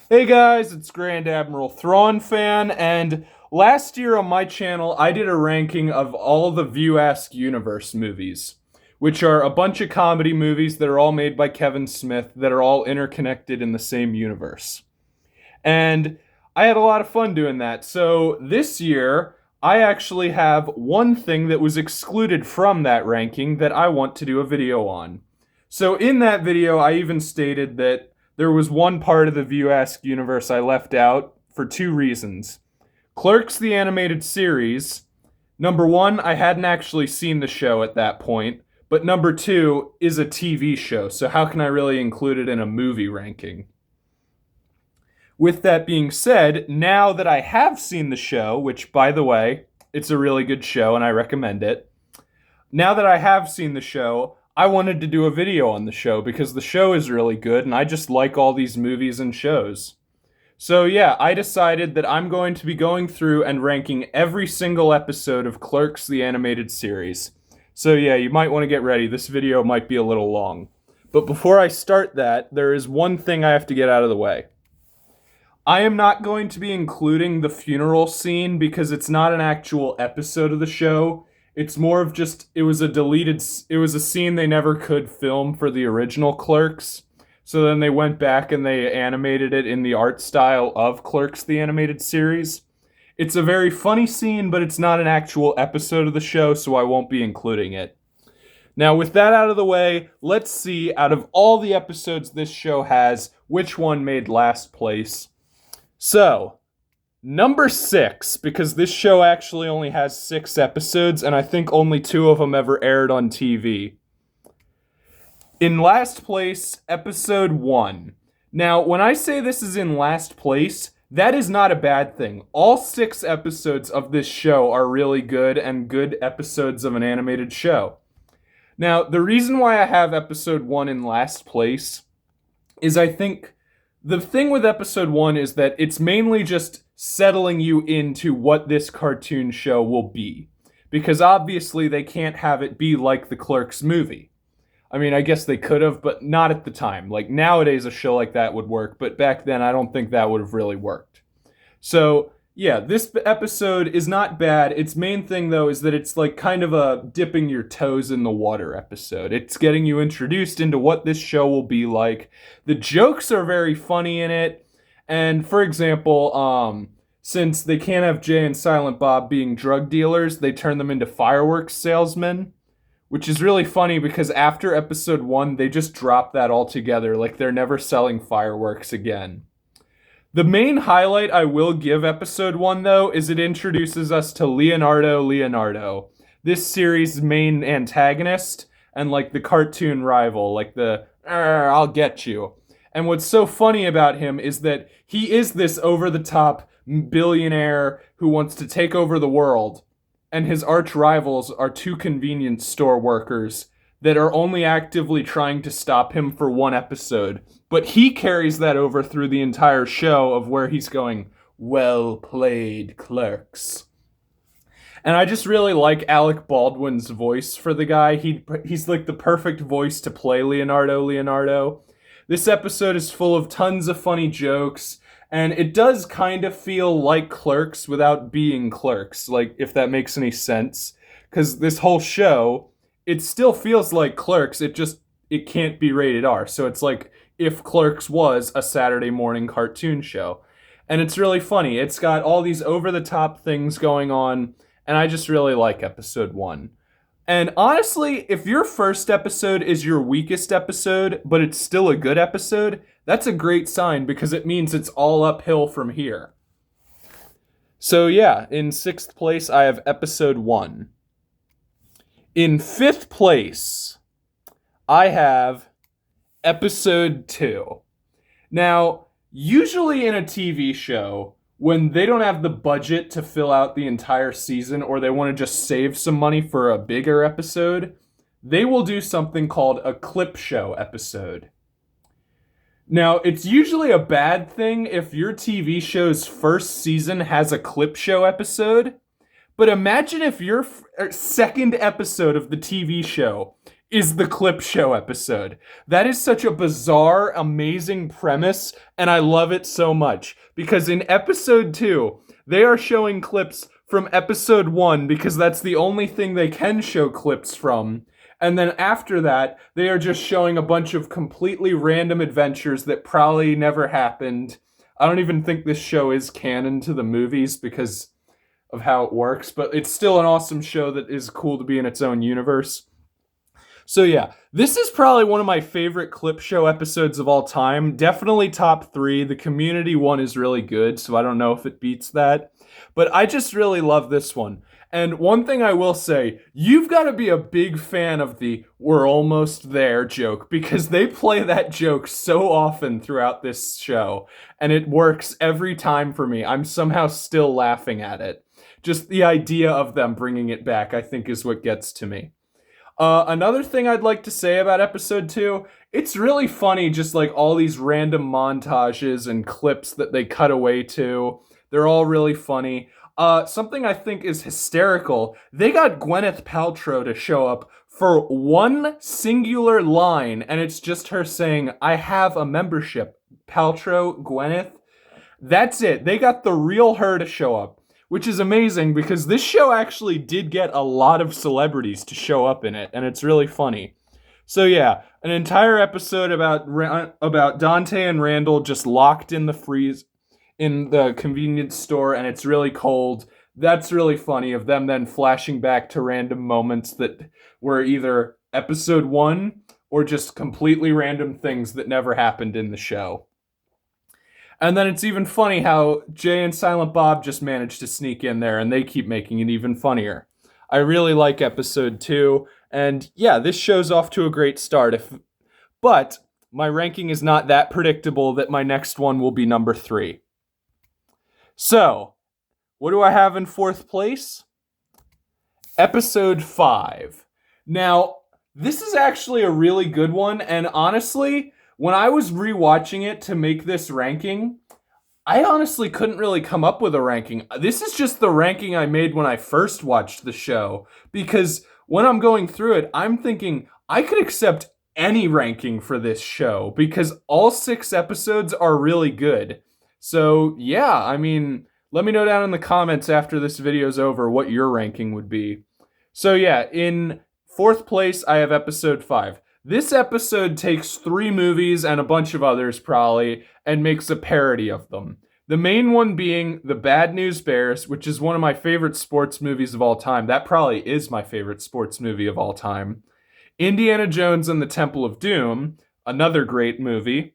Hey guys, it's Grand Admiral Thrawn fan, and last year on my channel I did a ranking of all the View-Ask Universe movies, which are a bunch of comedy movies that are all made by Kevin Smith that are all interconnected in the same universe. And I had a lot of fun doing that. So this year, I actually have one thing that was excluded from that ranking that I want to do a video on. So in that video, I even stated that there was one part of the View Ask universe I left out for two reasons. Clerks, the animated series. Number one, I hadn't actually seen the show at that point. But number two is a TV show, so how can I really include it in a movie ranking? With that being said, now that I have seen the show, which by the way, it's a really good show and I recommend it. Now that I have seen the show, I wanted to do a video on the show because the show is really good and I just like all these movies and shows. So yeah, I decided that I'm going to be going through and ranking every single episode of Clerks the animated series. So yeah, you might want to get ready. This video might be a little long. But before I start that, there is one thing I have to get out of the way. I am not going to be including the funeral scene because it's not an actual episode of the show. It's more of just, it was a scene they never could film for the original Clerks. So then they went back and they animated it in the art style of Clerks, the animated series. It's a very funny scene, but it's not an actual episode of the show, so I won't be including it. Now, with that out of the way, let's see, out of all the episodes this show has, which one made last place. So, number 6, because this show actually only has 6 episodes, and I think only 2 of them ever aired on TV. In last place, episode 1. Now, when I say this is in last place, that is not a bad thing. All 6 episodes of this show are really good and good episodes of an animated show. Now, the reason why I have episode 1 in last place is I think the thing with episode 1 is that it's mainly just settling you into what this cartoon show will be. Because obviously they can't have it be like the Clerks movie. I mean, I guess they could have, but not at the time. Like, nowadays a show like that would work, but back then I don't think that would have really worked. So, yeah, this episode is not bad. Its main thing, though, is that it's like kind of a dipping your toes in the water episode. It's getting you introduced into what this show will be like. The jokes are very funny in it. And, for example, since they can't have Jay and Silent Bob being drug dealers, they turn them into fireworks salesmen. Which is really funny because after episode 1, they just drop that altogether. Like, they're never selling fireworks again. The main highlight I will give episode 1, though, is it introduces us to Leonardo, this series' main antagonist, and, like, the cartoon rival, like the, I'll get you. And what's so funny about him is that he is this over-the-top billionaire who wants to take over the world, and his arch rivals are 2 convenience store workers that are only actively trying to stop him for 1 episode. But he carries that over through the entire show of where he's going, well played, Clerks. And I just really like Alec Baldwin's voice for the guy. He's like the perfect voice to play Leonardo. This episode is full of tons of funny jokes. And it does kind of feel like Clerks without being Clerks, like, if that makes any sense. Because this whole show, it still feels like Clerks, it can't be rated R. So it's like if Clerks was a Saturday morning cartoon show. And it's really funny. It's got all these over-the-top things going on, and I just really like episode 1. And honestly, if your first episode is your weakest episode, but it's still a good episode, that's a great sign because it means it's all uphill from here. So yeah, in 6th place, I have episode 1. In 5th place, I have episode 2. Now, usually in a TV show, when they don't have the budget to fill out the entire season or they want to just save some money for a bigger episode, they will do something called a clip show episode. Now, it's usually a bad thing if your TV show's first season has a clip show episode, but imagine if your second episode of the TV show is the clip show episode. That is such a bizarre, amazing premise, and I love it so much. Because in episode 2, they are showing clips from episode 1 because that's the only thing they can show clips from. And then after that, they are just showing a bunch of completely random adventures that probably never happened. I don't even think this show is canon to the movies because of how it works, but it's still an awesome show that is cool to be in its own universe. So yeah, this is probably one of my favorite clip show episodes of all time. Definitely top 3. The community one is really good, so I don't know if it beats that. But I just really love this one. And one thing I will say, you've got to be a big fan of the "we're almost there" joke because they play that joke so often throughout this show. And it works every time for me. I'm somehow still laughing at it. Just the idea of them bringing it back, I think, is what gets to me. Another thing I'd like to say about episode 2, it's really funny, just like all these random montages and clips that they cut away to. They're all really funny. Something I think is hysterical, they got Gwyneth Paltrow to show up for one singular line, and it's just her saying, "I have a membership." Paltrow, Gwyneth. That's it. They got the real her to show up, which is amazing because this show actually did get a lot of celebrities to show up in it, and it's really funny. So yeah, an entire episode about Dante and Randall just locked in the freeze in the convenience store, and it's really cold. That's really funny of them then flashing back to random moments that were either episode 1 or just completely random things that never happened in the show. And then it's even funny how Jay and Silent Bob just managed to sneak in there, and they keep making it even funnier. I really like episode 2, and yeah, this show's off to a great start. But my ranking is not that predictable that my next one will be number 3. So, what do I have in 4th place? Episode 5. Now, this is actually a really good one, and honestly, when I was rewatching it to make this ranking, I honestly couldn't really come up with a ranking. This is just the ranking I made when I first watched the show, because when I'm going through it, I'm thinking I could accept any ranking for this show, because all 6 episodes are really good. So, yeah, I mean, let me know down in the comments after this video's over what your ranking would be. So, yeah, in 4th place, I have episode 5. This episode takes 3 movies and a bunch of others, probably, and makes a parody of them. The main one being The Bad News Bears, which is one of my favorite sports movies of all time. That probably is my favorite sports movie of all time. Indiana Jones and the Temple of Doom, another great movie.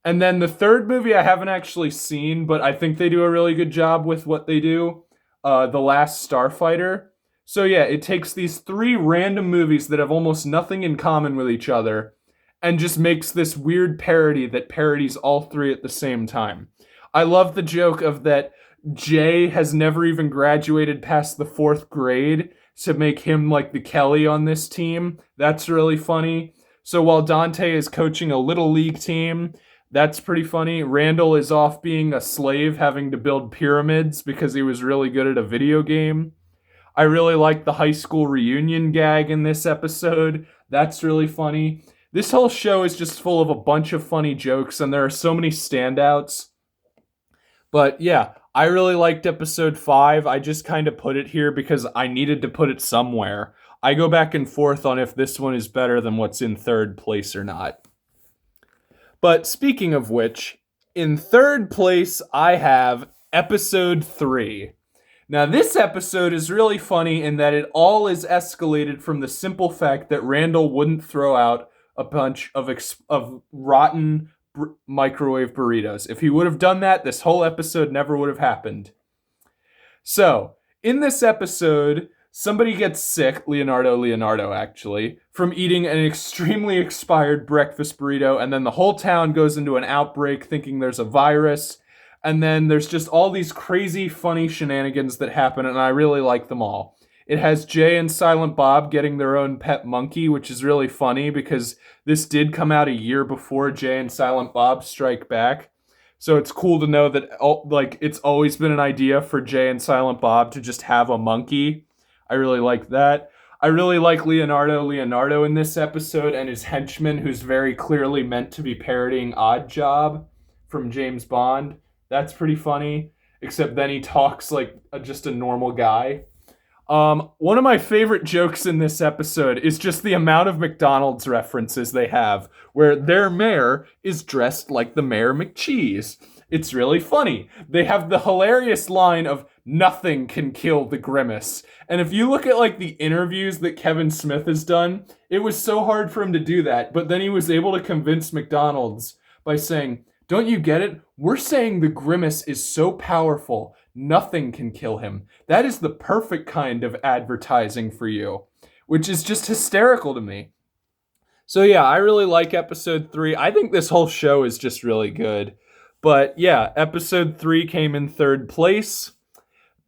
And then the third movie I haven't actually seen, but I think they do a really good job with what they do, The Last Starfighter. So yeah, it takes these 3 random movies that have almost nothing in common with each other and just makes this weird parody that parodies all 3 at the same time. I love the joke of that Jay has never even graduated past the 4th grade to make him like the Kelly on this team. That's really funny. So while Dante is coaching a little league team, that's pretty funny. Randall is off being a slave having to build pyramids because he was really good at a video game. I really like the high school reunion gag in this episode. That's really funny. This whole show is just full of a bunch of funny jokes, and there are so many standouts. But yeah, I really liked episode 5. I just kind of put it here because I needed to put it somewhere. I go back and forth on if this one is better than what's in 3rd place or not. But speaking of which, in 3rd place, I have episode 3. Now, this episode is really funny in that it all is escalated from the simple fact that Randall wouldn't throw out a bunch of rotten microwave burritos. If he would have done that, this whole episode never would have happened. So, in this episode, somebody gets sick, Leonardo actually, from eating an extremely expired breakfast burrito, and then the whole town goes into an outbreak thinking there's a virus, and then there's just all these crazy, funny shenanigans that happen, and I really like them all. It has Jay and Silent Bob getting their own pet monkey, which is really funny because this did come out a year before Jay and Silent Bob Strike Back. So it's cool to know that it's always been an idea for Jay and Silent Bob to just have a monkey. I really like that. I really like Leonardo in this episode and his henchman, who's very clearly meant to be parodying Odd Job from James Bond. That's pretty funny, except then he talks like just a normal guy. One of my favorite jokes in this episode is just the amount of McDonald's references they have, where their mayor is dressed like the Mayor McCheese. It's really funny. They have the hilarious line of "Nothing can kill the grimace." And if you look at like the interviews that Kevin Smith has done, it was so hard for him to do that, but then he was able to convince McDonald's by saying, "Don't you get it? We're saying the grimace is so powerful, nothing can kill him. That is the perfect kind of advertising for you," which is just hysterical to me. So yeah, I really like episode 3. I think this whole show is just really good. But yeah, episode 3 came in third place.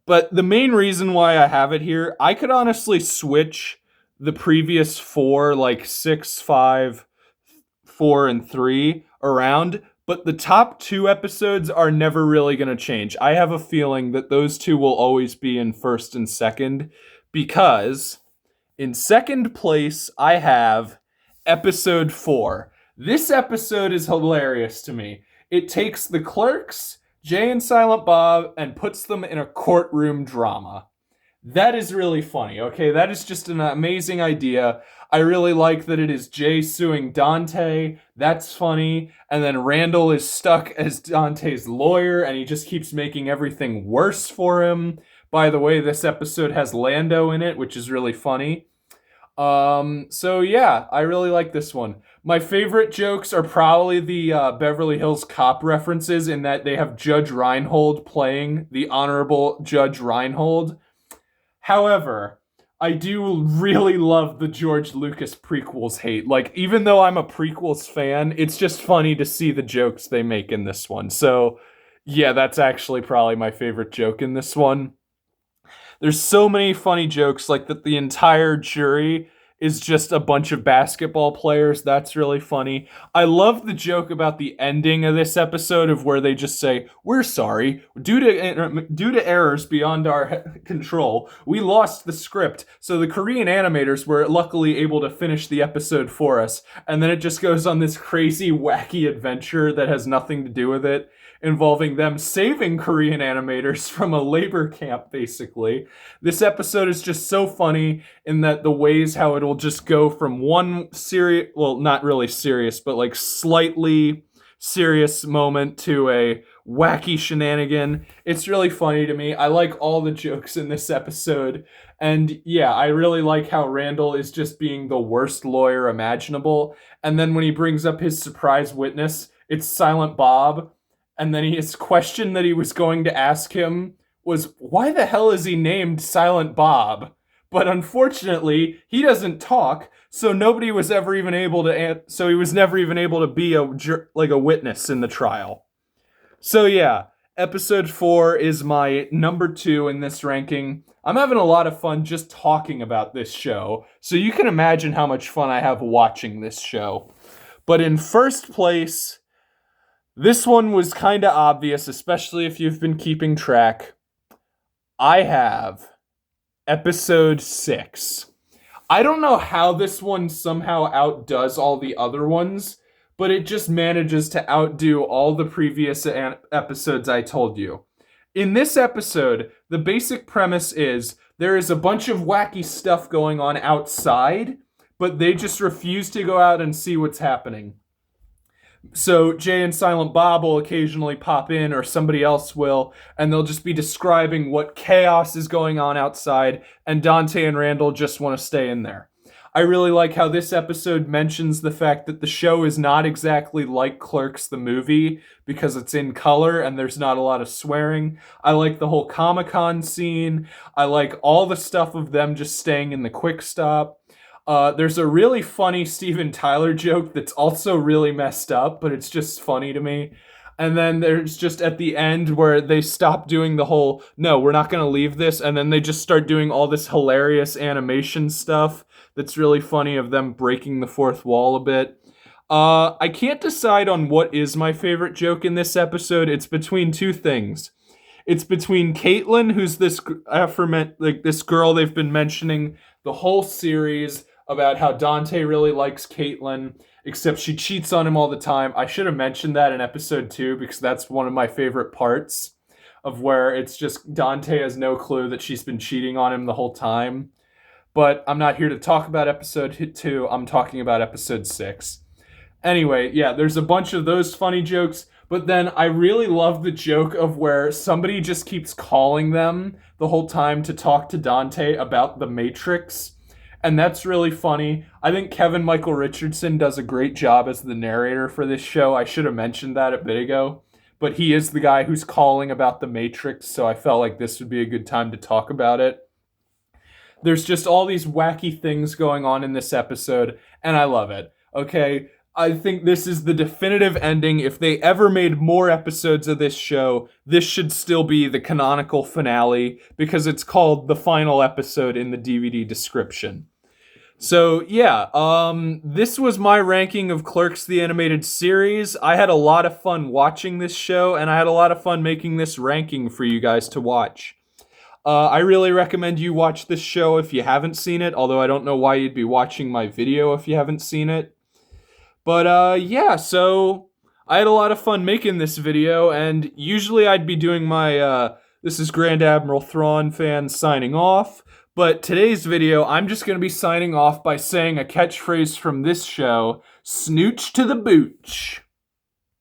But the main reason why I have it here, I could honestly switch the previous 4, like 6, 5, 4, and 3 around, but the top 2 episodes are never really going to change. I have a feeling that those 2 will always be in first and second, because in second place, I have episode 4. This episode is hilarious to me. It takes the Clerks, Jay and Silent Bob, and puts them in a courtroom drama. That is really funny, okay? That is just an amazing idea. I really like that it is Jay suing Dante. That's funny. And then Randall is stuck as Dante's lawyer, and he just keeps making everything worse for him. By the way, this episode has Lando in it, which is really funny. So yeah, I really like this one. My favorite jokes are probably the Beverly Hills Cop references, in that they have Judge Reinhold playing the Honorable Judge Reinhold. However, I do really love the George Lucas prequels hate. Like, even though I'm a prequels fan, it's just funny to see the jokes they make in this one. So yeah, that's actually probably my favorite joke in this one. There's so many funny jokes, like that the entire jury is just a bunch of basketball players. That's really funny. I love the joke about the ending of this episode, of where they just say, "We're sorry. Due to errors beyond our control, we lost the script." So the Korean animators were luckily able to finish the episode for us. And then it just goes on this crazy, wacky adventure that has nothing to do with it, involving them saving Korean animators from a labor camp, basically. This episode is just so funny in that the ways how it'll just go from one serious, well, not really serious, but like slightly serious moment to a wacky shenanigan. It's really funny to me. I like all the jokes in this episode. And yeah, I really like how Randall is just being the worst lawyer imaginable. And then when he brings up his surprise witness, it's Silent Bob. And then his question that he was going to ask him was, why the hell is he named Silent Bob? But unfortunately, he doesn't talk, so nobody was ever even able to. So he was never even able to be a witness in the trial. So yeah, episode 4 is my number 2 in this ranking. I'm having a lot of fun just talking about this show, so you can imagine how much fun I have watching this show. But in first place, this one was kind of obvious, especially if you've been keeping track. I have episode 6. I don't know how this one somehow outdoes all the other ones, but it just manages to outdo all the previous episodes I told you. In this episode, the basic premise is there is a bunch of wacky stuff going on outside, but they just refuse to go out and see what's happening. So Jay and Silent Bob will occasionally pop in, or somebody else will, and they'll just be describing what chaos is going on outside, and Dante and Randall just want to stay in there. I really like how this episode mentions the fact that the show is not exactly like Clerks the movie, because it's in color and there's not a lot of swearing. I like the whole Comic-Con scene. I like all the stuff of them just staying in the quick stop. There's a really funny Steven Tyler joke that's also really messed up, but it's just funny to me. And then there's just at the end where they stop doing the whole, no, we're not going to leave this. And then they just start doing all this hilarious animation stuff that's really funny, of them breaking the fourth wall a bit. I can't decide on what is my favorite joke in this episode. It's between two things. It's between Caitlin, who's this this girl they've been mentioning the whole series about how Dante really likes Caitlin, except she cheats on him all the time. I should have mentioned that in episode 2 because that's one of my favorite parts of where it's just Dante has no clue that she's been cheating on him the whole time. But I'm not here to talk about episode 2. I'm talking about episode 6. Anyway, yeah, there's a bunch of those funny jokes, but then I really love the joke of where somebody just keeps calling them the whole time to talk to Dante about the Matrix. And that's really funny. I think Kevin Michael Richardson does a great job as the narrator for this show. I should have mentioned that a bit ago. But he is the guy who's calling about the Matrix, so I felt like this would be a good time to talk about it. There's just all these wacky things going on in this episode, and I love it. Okay, I think this is the definitive ending. If they ever made more episodes of this show, this should still be the canonical finale because it's called the final episode in the DVD description. So yeah, this was my ranking of Clerks the Animated Series. I had a lot of fun watching this show, and I had a lot of fun making this ranking for you guys to watch. I really recommend you watch this show if you haven't seen it, although I don't know why you'd be watching my video if you haven't seen it. But yeah, so I had a lot of fun making this video, and usually I'd be doing my, this is Grand Admiral Thrawn fan signing off, but today's video, I'm just going to be signing off by saying a catchphrase from this show, snooch to the booch.